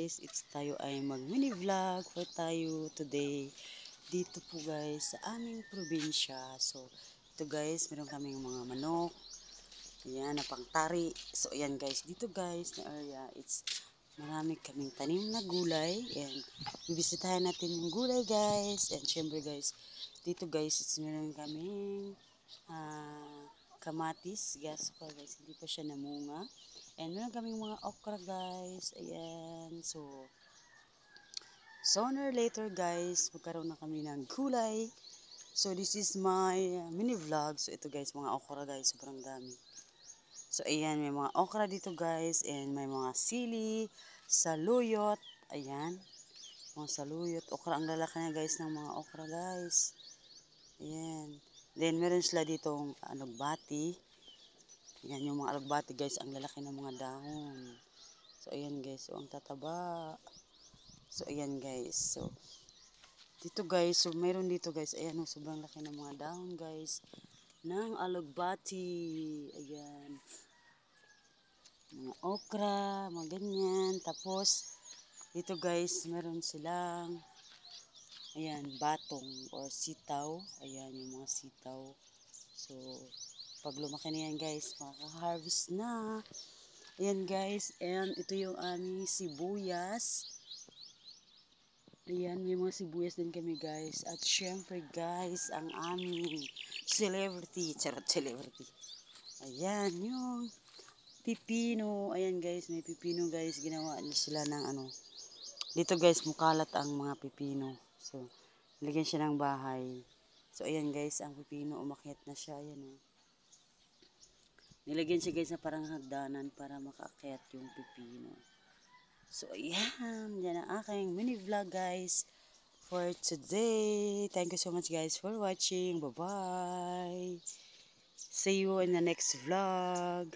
Guys, it's tayo ay mag mini vlog for tayo today dito po guys sa aming probinsya. So ito guys, meron kaming mga manok, ayan na pangtari. So ayan guys, dito guys na area, it's marami kaming tanim na gulay, and bibisitahin natin yung gulay guys. And syempre guys, dito guys, it's meron kaming kamatis, gas pa guys, hindi pa siya namunga. And meron kaming mga okra guys. Ayan. So, sooner or later guys, magkaroon na kami ng gulay. So, this is my mini vlog. So, ito guys, mga okra guys. Sobrang dami. So, ayan. May mga okra dito guys. And may mga sili, saluyot. Ayan. Mga saluyot. Okra. Ang lalaki na guys ng mga okra guys. Ayan. Then, meron sila ditong alugbati. Yan yung mga alugbati guys, ang lalaki ng mga dahon. So ayan guys, so ang tataba. So ayan guys, so dito guys, so mayroon dito guys, ayan oh, sobrang laki ng mga dahon guys ng alugbati. Ayan, mga okra, mga ganyan. Tapos dito guys, meron silang ayan, batong or sitaw. Ayan yung mga sitaw. So pag lumaki na yan guys, makaka-harvest na. Ayan guys, and ito yung aming sibuyas. Ayan, may mga sibuyas din kami guys. At syempre guys, ang aming celebrity. Charot, celebrity. Ayan, yung pipino. Ayan guys, may pipino guys. Ginawa niya sila ng ano. Dito guys, mukalat ang mga pipino. So, nilagyan siya ng bahay. So, ayan guys, ang pipino, umakyat na siya. Ayan o. Nilagyan siya guys na parang hagdanan para makaakyat yung pipino. So, ayan. Yan ang aking mini vlog guys for today. Thank you so much guys for watching. Bye-bye. See you in the next vlog.